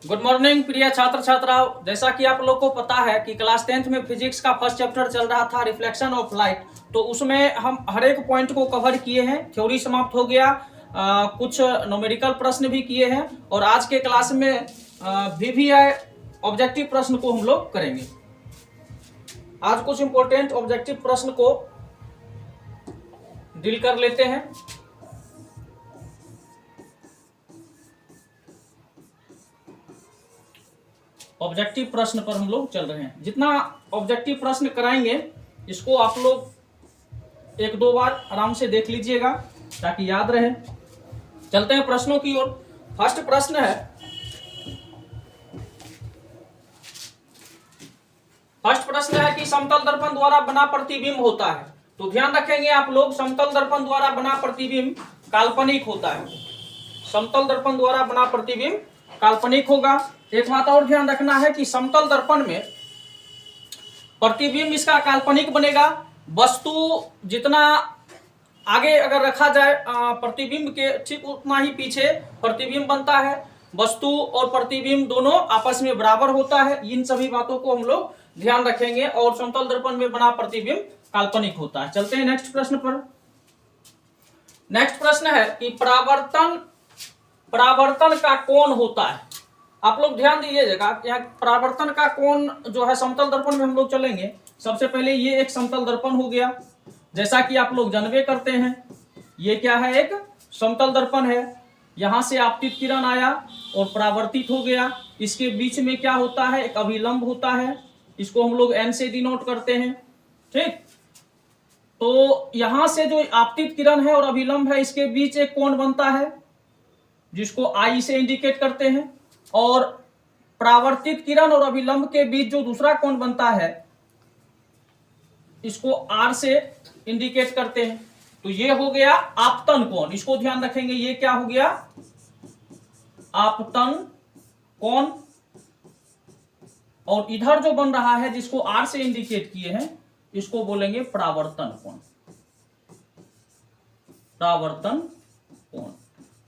Good morning प्रिय छात्र छात्राओं। जैसा कि आप लोग को पता है कि क्लास 10th में फिजिक्स का फर्स्ट चैप्टर चल रहा था रिफ्लेक्शन ऑफ लाइट। तो उसमें हम हर एक पॉइंट को कवर किए हैं। थ्योरी समाप्त हो गया, कुछ न्यूमेरिकल प्रश्न भी किए हैं और आज के क्लास में वीवीआई ऑब्जेक्टिव प्रश्न को हम लोग करेंगे। आज कुछ इंपॉर्टेंट ऑब्जेक्टिव प्रश्न को डील कर लेते हैं। ऑब्जेक्टिव प्रश्न पर हम लोग चल रहे हैं। जितना ऑब्जेक्टिव प्रश्न कराएंगे इसको आप लोग एक दो बार आराम से देख लीजिएगा ताकि याद रहे। चलते हैं प्रश्नों की ओर। फर्स्ट प्रश्न है कि समतल दर्पण द्वारा बना प्रतिबिंब होता है। तो ध्यान रखेंगे आप लोग, समतल दर्पण द्वारा बना प्रतिबिंब काल्पनिक होता है। समतल दर्पण द्वारा बना प्रतिबिंब काल्पनिक होगा। एक बात और ध्यान रखना है कि समतल दर्पण में प्रतिबिंब इसका काल्पनिक बनेगा। वस्तु जितना आगे अगर रखा जाए प्रतिबिंब के ठीक उतना ही पीछे प्रतिबिंब बनता है। वस्तु और प्रतिबिंब दोनों आपस में बराबर होता है। इन सभी बातों को हम लोग ध्यान रखेंगे और समतल दर्पण में बना प्रतिबिंब काल्पनिक होता है। चलते हैं नेक्स्ट प्रश्न पर। नेक्स्ट प्रश्न है कि परावर्तन का कोण होता है। आप लोग ध्यान दीजिएगा, यहाँ परावर्तन का कोण जो है समतल दर्पण में हम लोग चलेंगे। सबसे पहले ये एक समतल दर्पण हो गया, जैसा कि आप लोग जानबे करते हैं। ये क्या है? एक समतल दर्पण है। यहां से आपतित किरण आया और परावर्तित हो गया। इसके बीच में क्या होता है? एक अभिलंब होता है। इसको हम लोग एन से डिनोट करते हैं। ठीक, तो यहां से जो आपतित किरण है और अभिलंब है इसके बीच एक कोण बनता है जिसको आई से इंडिकेट करते हैं। और परावर्तित किरण और अभिलंब के बीच जो दूसरा कोण बनता है इसको आर से इंडिकेट करते हैं। तो ये हो गया आपतन कोण। इसको ध्यान रखेंगे, ये क्या हो गया? आपतन कोण। और इधर जो बन रहा है जिसको आर से इंडिकेट किए हैं इसको बोलेंगे परावर्तन कोण। परावर्तन कोण।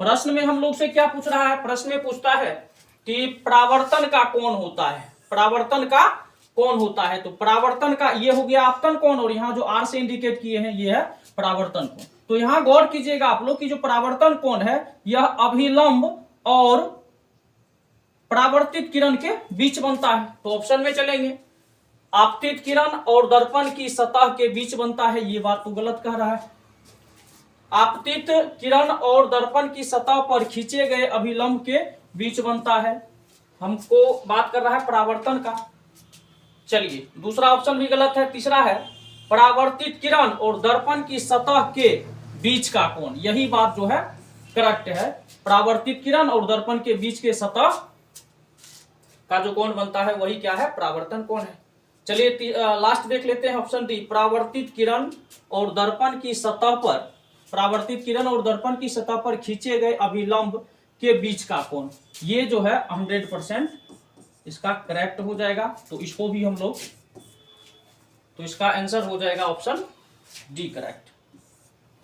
प्रश्न में हम लोग से क्या पूछ रहा है? प्रश्न में पूछता है कि परावर्तन का कोण होता है। परावर्तन का कोण होता है। तो परावर्तन का ये हो गया आपतन कोण और यहाँ जो आर से इंडिकेट किए हैं ये है परावर्तन कोण। तो यहाँ गौर कीजिएगा आप लोग कि जो परावर्तन कोण है यह अभिलंब और परावर्तित किरण के बीच बनता है। तो ऑप्शन में चलेंगे, आपतित किरण और दर्पण की सतह के बीच बनता है। ये बात तो गलत कह रहा है। आपतित किरण और दर्पण की सतह पर खींचे गए अभिलंब के बीच बनता है। हमको बात कर रहा है परावर्तन का। चलिए, दूसरा ऑप्शन भी गलत है। तीसरा है परावर्तित किरण और दर्पण की सतह के बीच का कोण। यही बात जो है करेक्ट है। परावर्तित किरण और दर्पण के बीच के सतह का जो कोण बनता है वही क्या है? परावर्तन कोण है। चलिए लास्ट देख लेते हैं, ऑप्शन डी। परावर्तित किरण और दर्पण की सतह पर, परावर्तित किरण और दर्पण की सतह पर खींचे गए अभिलंब के बीच का कोण। ये जो है 100% इसका करेक्ट हो जाएगा। तो इसको भी हम लोग, तो इसका आंसर हो जाएगा ऑप्शन डी करेक्ट।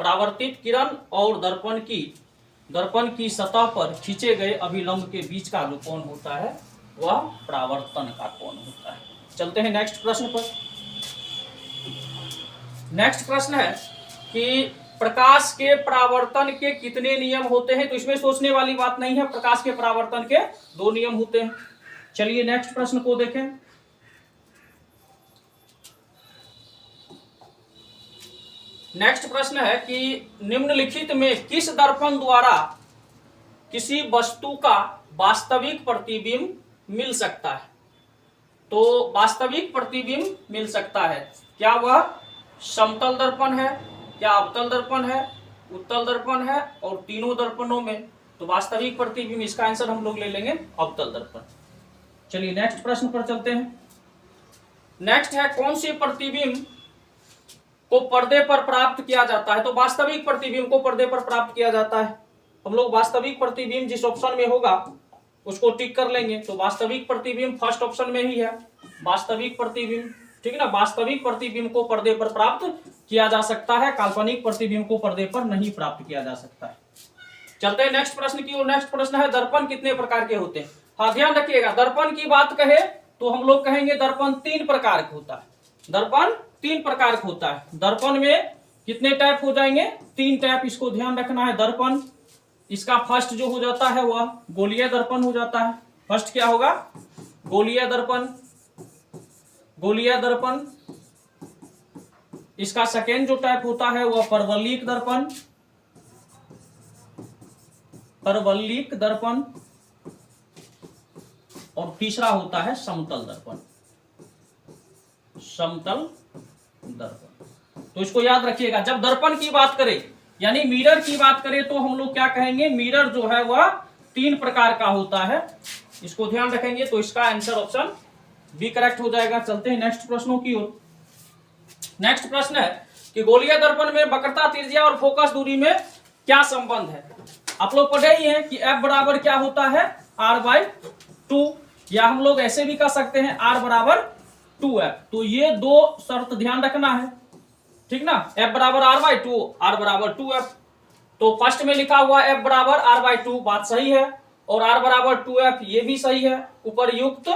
परावर्तित किरण और दर्पण की सतह पर खींचे गए अभिलंब के बीच का जो कोण होता है वह परावर्तन का कोण होता है। चलते हैं नेक्स्ट प्रश्न पर। नेक्स्ट प्रश्न है कि प्रकाश के परावर्तन के कितने नियम होते हैं? तो इसमें सोचने वाली बात नहीं है। प्रकाश के परावर्तन के 2 नियम होते हैं। चलिए नेक्स्ट प्रश्न को देखें। नेक्स्ट प्रश्न है कि निम्नलिखित में किस दर्पण द्वारा किसी वस्तु का वास्तविक प्रतिबिंब मिल सकता है? तो वास्तविक प्रतिबिंब मिल सकता है। क्या वह समतल दर्पण है, क्या अवतल दर्पण है, उत्तल दर्पण है और तीनों दर्पणों में? तो वास्तविक प्रतिबिंब, इसका आंसर हम लोग ले लेंगे अवतल दर्पण। चलिए नेक्स्ट प्रश्न पर चलते हैं। नेक्स्ट है कौन से प्रतिबिंब को पर्दे पर प्राप्त किया जाता है? तो वास्तविक प्रतिबिंब को पर्दे पर प्राप्त किया जाता है। हम लोग वास्तविक प्रतिबिंब जिस ऑप्शन में होगा उसको टिक कर लेंगे। तो वास्तविक प्रतिबिंब फर्स्ट ऑप्शन में ही है, वास्तविक प्रतिबिंब। ठीक है ना, वास्तविक प्रतिबिंब को पर्दे पर प्राप्त किया जा सकता है, काल्पनिक प्रतिबिंब को पर्दे पर नहीं प्राप्त किया जा सकता है। चलते हैं नेक्स्ट प्रश्न की ओर। नेक्स्ट प्रश्न है दर्पण कितने प्रकार के होते हैं? हाँ ध्यान रखिएगा, दर्पण की बात कहे तो हम लोग कहेंगे दर्पण 3 प्रकार का होता है। दर्पण 3 प्रकार का होता है। दर्पण में कितने टाइप हो जाएंगे? 3 टाइप, इसको ध्यान रखना है। दर्पण इसका फर्स्ट जो हो जाता है वह गोलीय दर्पण हो जाता है। फर्स्ट क्या होगा? गोलीय दर्पण। गोलीय दर्पण। इसका सेकेंड जो टाइप होता है वह परवलयिक दर्पण। परवलयिक दर्पण। और तीसरा होता है समतल दर्पण। समतल दर्पण। तो इसको याद रखिएगा, जब दर्पण की बात करें यानी मिरर की बात करें तो हम लोग क्या कहेंगे? मिरर जो है वह 3 प्रकार का होता है। इसको ध्यान रखेंगे तो इसका आंसर ऑप्शन बी करेक्ट हो जाएगा। चलते हैं नेक्स्ट प्रश्नों की ओर। नेक्स्ट प्रश्न है कि गोलीय दर्पण में वक्रता, त्रिज्या और फोकस दूरी में क्या संबंध है? आप लोग पढ़े ही हैं कि F बराबर क्या होता है? R/2, या हम लोग ऐसे भी कह सकते हैं R बराबर 2F। तो ये 2 शर्त ध्यान रखना है, ठीक ना। F बराबर R/2, R बराबर 2F। तो फर्स्ट में लिखा हुआ F बराबर R/2 बात सही है, और R बराबर 2F ये भी सही है। उपरयुक्त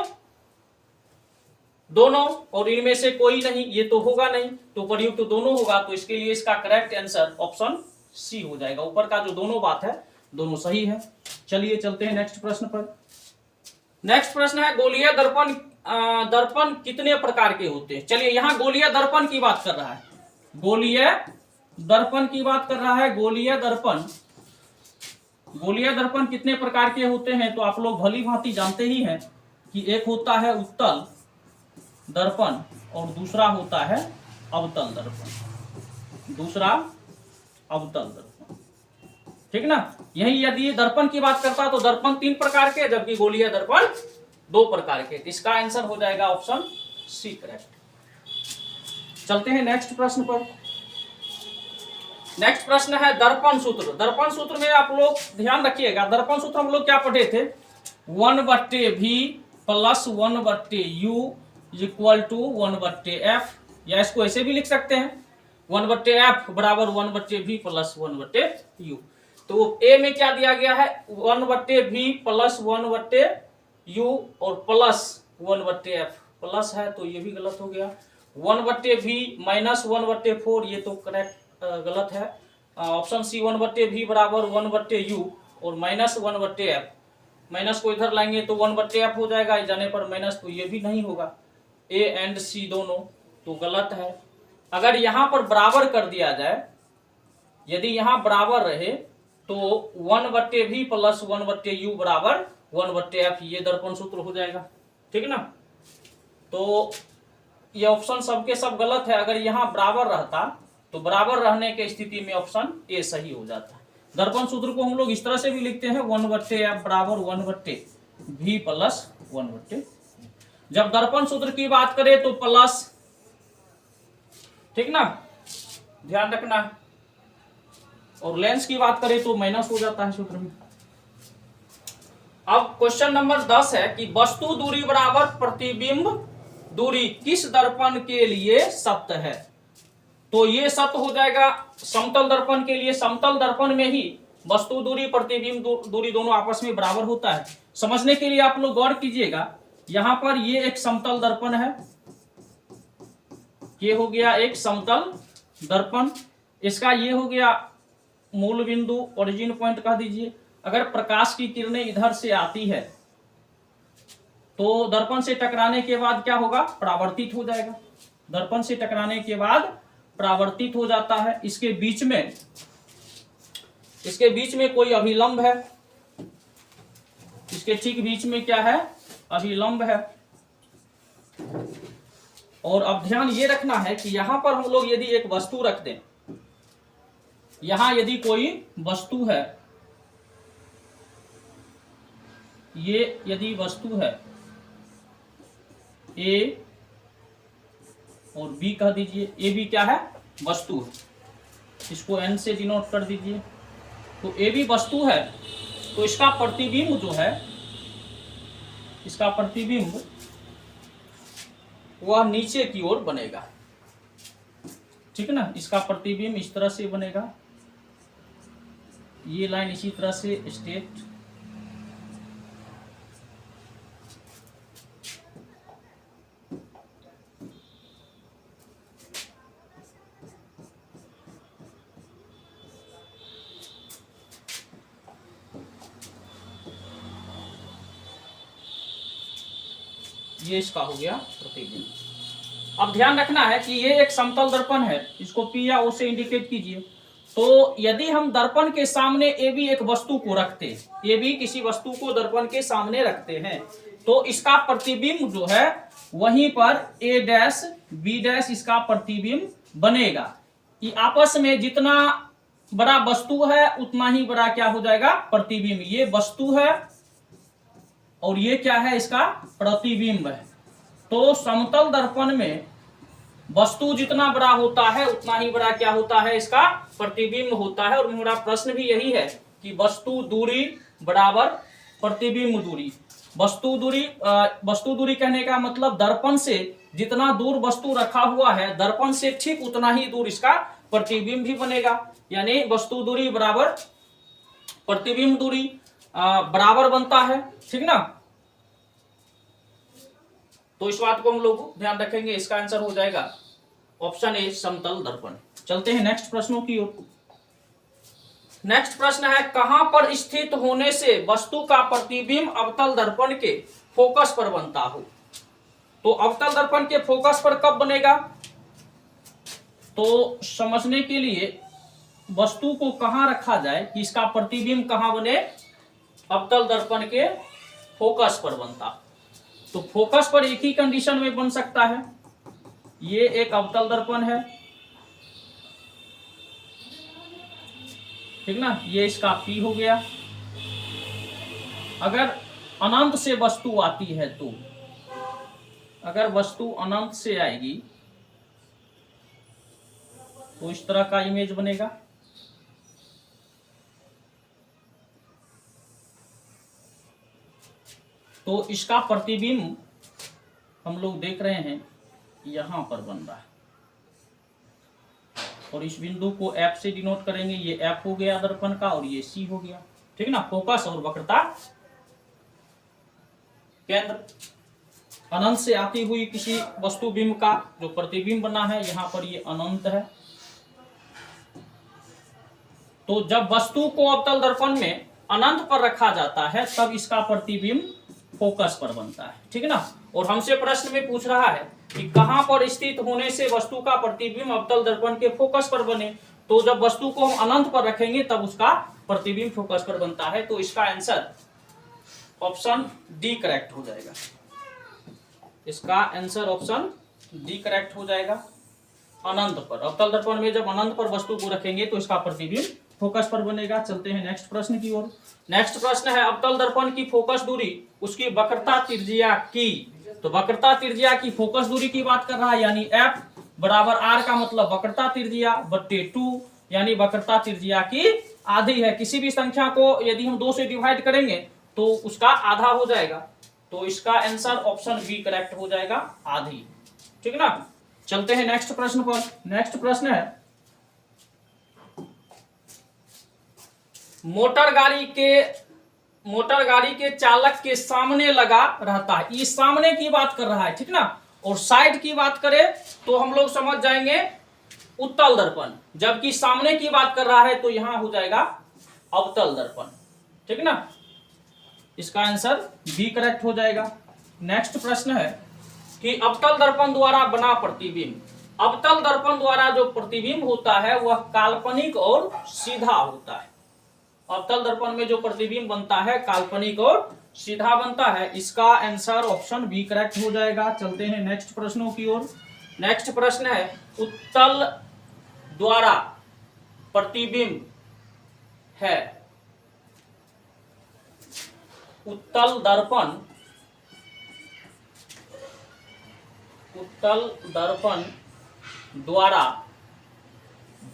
दोनों, और इनमें से कोई नहीं, ये तो होगा नहीं, तो उपरयुक्त दोनों होगा। तो इसके लिए इसका करेक्ट आंसर ऑप्शन सी हो जाएगा। ऊपर का जो दोनों बात है दोनों सही है। चलिए चलते हैं नेक्स्ट प्रश्न पर। नेक्स्ट प्रश्न है गोलीय दर्पण दर्पण कितने प्रकार के होते हैं? चलिए यहां गोलीय दर्पण की बात कर रहा है। गोलीय दर्पण की बात कर रहा है। गोलीय दर्पण, गोलीय दर्पण कितने प्रकार के होते हैं? तो आप लोग भली भांति जानते ही हैं कि एक होता है उत्तल दर्पण और दूसरा होता है अवतल दर्पण। दूसरा अवतल दर्पण, ठीक ना। यही यदि दर्पण की बात करता तो दर्पण 3 प्रकार के, जबकि गोलीय दर्पण 2 प्रकार के। इसका आंसर हो जाएगा ऑप्शन सी करेक्ट। चलते हैं नेक्स्ट प्रश्न पर। नेक्स्ट प्रश्न है दर्पण सूत्र। दर्पण सूत्र में आप लोग ध्यान रखिएगा, दर्पण सूत्र हम लोग क्या पढ़े थे? 1/v plus 1/u equal to 1/f, या इसको ऐसे भी लिख सकते हैं 1/f बराबर 1/v प्लस 1/u। तो ए में क्या दिया गया है? 1/v प्लस 1/u और प्लस 1/f। प्लस है तो ये भी गलत हो गया। 1/v माइनस 1/4, ये तो करेक्ट गलत है। ऑप्शन सी 1/v बराबर 1/u और माइनस 1/f। माइनस को इधर लाएंगे तो 1/f हो जाएगा, इस जाने पर माइनस, तो ये भी नहीं होगा। ए एंड सी दोनों तो गलत है। अगर यहां पर बराबर कर दिया जाए, यदि यहां बराबर रहे तो 1/v प्लस 1/u बराबर 1/f, ये दर्पण सूत्र हो जाएगा, ठीक ना। तो ये ऑप्शन सबके सब गलत है। अगर यहां बराबर रहता तो बराबर रहने के स्थिति में ऑप्शन ए सही हो जाता है। दर्पण सूत्र को हम लोग इस तरह से भी लिखते हैं 1/f बराबर 1/v प्लस 1/, जब दर्पण सूत्र की बात करें तो प्लस, ठीक ना, ध्यान रखना है। और लेंस की बात करें तो माइनस हो जाता है सूत्र में। अब क्वेश्चन नंबर 10 है कि वस्तु दूरी बराबर प्रतिबिंब दूरी किस दर्पण के लिए सत्य है? तो ये सत्य हो जाएगा समतल दर्पण के लिए। समतल दर्पण में ही वस्तु दूरी प्रतिबिंब दूरी दोनों आपस में बराबर होता है। समझने के लिए आप लोग गौर कीजिएगा, यहां पर ये एक समतल दर्पण है, ये हो गया एक समतल दर्पण, इसका ये हो गया मूल बिंदु, ओरिजिन पॉइंट कह दीजिए। अगर प्रकाश की किरणें इधर से आती है तो दर्पण से टकराने के बाद क्या होगा? परावर्तित हो जाएगा। दर्पण से टकराने के बाद परावर्तित हो जाता है। इसके बीच में कोई अभिलंब है, इसके ठीक बीच में क्या है? अभिलंब है। और अब ध्यान ये रखना है कि यहां पर हम लोग यदि एक वस्तु रख दें, यहां यदि कोई वस्तु है, ये यदि वस्तु है ए और बी कह दीजिए, ए बी क्या है? वस्तु है, इसको एन से डिनोट कर दीजिए। तो ए बी वस्तु है, तो इसका प्रतिबिंब जो है, इसका प्रतिबिंब वह नीचे की ओर बनेगा, ठीक ना। इसका प्रतिबिंब इस तरह से बनेगा, ये लाइन इसी तरह से स्ट्रेट ये इसका हो गया प्रतिबिंब। अब ध्यान रखना है कि ये एक समतल दर्पण है, इसको P या O से इंडिकेट कीजिए। तो यदि हम दर्पण के सामने ए बी एक वस्तु को रखते हैं, ए बी किसी वस्तु को दर्पण के सामने रखते हैं, तो इसका प्रतिबिंब जो है वहीं पर ए डैश बी डैश इसका प्रतिबिंब बनेगा। ये आपस में जितना बड़ा वस्तु है उतना ही बड़ा क्या हो जाएगा प्रतिबिंब। ये वस्तु है और ये क्या है इसका प्रतिबिंब है। तो समतल दर्पण में वस्तु जितना बड़ा होता है उतना ही बड़ा क्या होता है इसका प्रतिबिंब होता है। और मेरा प्रश्न भी यही है कि वस्तु दूरी बराबर प्रतिबिंब दूरी। वस्तु दूरी कहने का मतलब दर्पण से जितना दूर वस्तु रखा हुआ है दर्पण से ठीक उतना ही दूर इसका प्रतिबिंब भी बनेगा। यानी वस्तु दूरी बराबर प्रतिबिंब दूरी बराबर बनता है, ठीक ना। तो इस बात को हम लोग ध्यान रखेंगे। इसका आंसर हो जाएगा ऑप्शन ए समतल दर्पण। चलते हैं नेक्स्ट प्रश्नों की ओर। नेक्स्ट प्रश्न है कहां पर स्थित होने से वस्तु का प्रतिबिंब अवतल दर्पण के फोकस पर बनता हो। तो अवतल दर्पण के फोकस पर कब बनेगा, तो समझने के लिए वस्तु को कहां रखा जाए कि इसका प्रतिबिंब कहां बने, अवतल दर्पण के फोकस पर बनता। तो फोकस पर एक ही कंडीशन में बन सकता है। ये एक अवतल दर्पण है, ठीक ना, ये इसका P हो गया। अगर अनंत से वस्तु आती है तो अगर वस्तु अनंत से आएगी तो इस तरह का इमेज बनेगा। तो इसका प्रतिबिंब हम लोग देख रहे हैं यहां पर बन रहा है और इस बिंदु को F से डिनोट करेंगे। ये F हो गया दर्पण का और ये C हो गया, ठीक ना। फोकस और वक्रता केंद्र। अनंत से आती हुई किसी वस्तु बिंब का जो प्रतिबिंब बना है यहां पर ये अनंत है। तो जब वस्तु को अवतल दर्पण में अनंत पर रखा जाता है तब इसका प्रतिबिंब फोकस पर बनता है, ठीक ना। और हमसे प्रश्न में पूछ रहा है कि कहां पर स्थित होने से वस्तु का प्रतिबिंब अवतल दर्पण के फोकस पर बने। तो जब वस्तु को हम अनंत पर रखेंगे तब उसका प्रतिबिंब फोकस पर बनता है। तो इसका आंसर ऑप्शन डी करेक्ट हो जाएगा। इसका आंसर ऑप्शन डी करेक्ट हो जाएगा। अनंत पर, अवतल दर्पण में जब अनंत पर वस्तु को रखेंगे तो इसका प्रतिबिंब फोकस पर बनेगा। चलते हैं नेक्स्ट प्रश्न की ओर। नेक्स्ट प्रश्न है अवतल दर्पण की फोकस दूरी उसकी वक्रता त्रिज्या की। तो वक्रता त्रिज्या की फोकस दूरी की बात कर रहा है, यानी F बराबर R का मतलब वक्रता त्रिज्या बट्टे 2, यानी वक्रता त्रिज्या की आधी है। किसी भी संख्या को यदि हम 2 से डिवाइड करेंगे तो उसका आधा हो जाएगा। तो इसका आंसर ऑप्शन बी करेक्ट हो जाएगा, आधी, ठीक ना। चलते हैं नेक्स्ट प्रश्न पर। नेक्स्ट प्रश्न है मोटर गाड़ी के चालक के सामने लगा रहता है। ये सामने की बात कर रहा है, ठीक ना। और साइड की बात करें तो हम लोग समझ जाएंगे उत्तल दर्पण, जबकि सामने की बात कर रहा है तो यहां हो जाएगा अवतल दर्पण, ठीक ना। इसका आंसर बी करेक्ट हो जाएगा। नेक्स्ट प्रश्न है कि अवतल दर्पण द्वारा बना प्रतिबिंब। अवतल दर्पण द्वारा जो प्रतिबिंब होता है वह काल्पनिक और सीधा होता है। अवतल दर्पण में जो प्रतिबिंब बनता है काल्पनिक और सीधा बनता है। इसका आंसर ऑप्शन बी करेक्ट हो जाएगा। चलते हैं नेक्स्ट प्रश्नों की ओर। नेक्स्ट प्रश्न है उत्तल द्वारा प्रतिबिंब है। उत्तल दर्पण द्वारा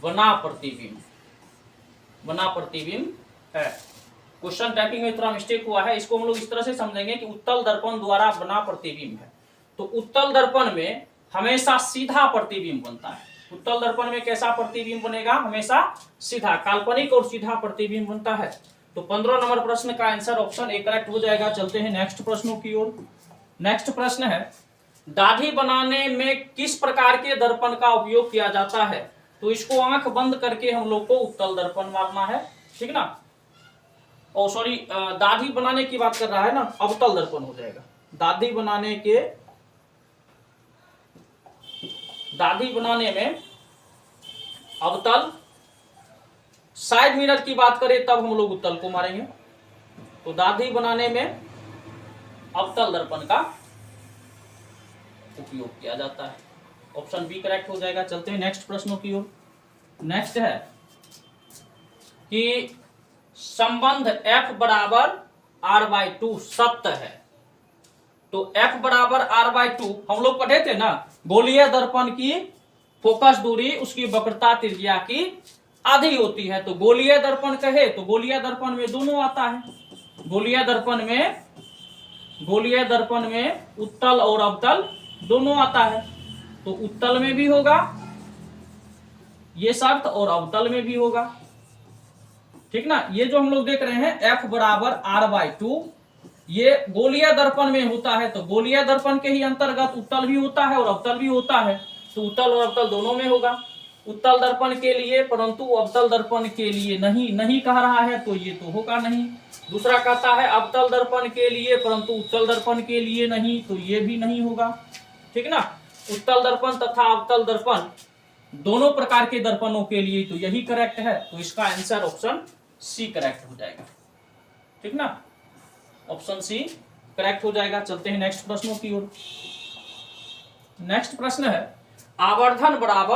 बना प्रतिबिंब है। क्वेश्चन टाइपिंग में थोड़ा मिस्टेक हुआ है, इसको हम लोग इस तरह से समझेंगे कि उत्तल दर्पण द्वारा बना प्रतिबिंब है। तो उत्तल दर्पण में हमेशा सीधा प्रतिबिंब बनता है। उत्तल दर्पण में कैसा प्रतिबिंब बनेगा, हमेशा सीधा, काल्पनिक और सीधा प्रतिबिंब बनता है। तो 15 नंबर प्रश्न का आंसर ऑप्शन ए करेक्ट हो जाएगा। चलते हैं नेक्स्ट प्रश्नों की ओर। नेक्स्ट प्रश्न है दाढ़ी बनाने में किस प्रकार के दर्पण का उपयोग किया जाता है। तो इसको आंख बंद करके हम लोग को उत्तल दर्पण मारना है, ठीक ना। ओ सॉरी, दाढ़ी बनाने की बात कर रहा है ना, अवतल दर्पण हो जाएगा। दाढ़ी बनाने के दाढ़ी बनाने में अवतल, साइड मिरर की बात करें तब हम लोग उत्तल को मारेंगे। तो दाढ़ी बनाने में अवतल दर्पण का उपयोग किया जाता है। ऑप्शन बी करेक्ट हो जाएगा। चलते हैं नेक्स्ट प्रश्नों की ओर। नेक्स्ट है कि संबंध F बराबर R/2 सत्य है। तो F बराबर R/2 हम लोग पढ़े थे ना, गोलीय दर्पण की फोकस दूरी उसकी वक्रता त्रिज्या की आधी होती है। तो गोलीय दर्पण कहे तो गोलीय दर्पण में दोनों आता है। गोलीय दर्पण में उत्तल और अवतल दोनों आता है। तो उत्तल में भी होगा ये शर्त और अवतल में भी होगा, ठीक ना। ये जो हम लोग देख रहे हैं F बराबर R/2 ये गोलीय दर्पण में होता है। तो गोलीय दर्पण के ही अंतर्गत उत्तल भी होता है और अवतल भी होता है। तो उत्तल और अवतल दोनों में होगा। उत्तल दर्पण के लिए परंतु अवतल दर्पण के लिए नहीं कह रहा है, तो ये तो होगा नहीं। दूसरा कहता है अवतल दर्पण के लिए परंतु उत्तल दर्पण के लिए नहीं, तो ये भी नहीं होगा, ठीक ना। उत्तल दर्पण तथा अवतल दर्पण दोनों प्रकार के दर्पणों के लिए तो यही करेक्ट है। तो इसका आंसर ऑप्शन सी करेक्ट हो जाएगा, ठीक ना। ऑप्शन सी करेक्ट हो जाएगा। चलते हैं नेक्स्ट प्रश्नों की ओर। नेक्स्ट प्रश्न है आवर्धन बराबर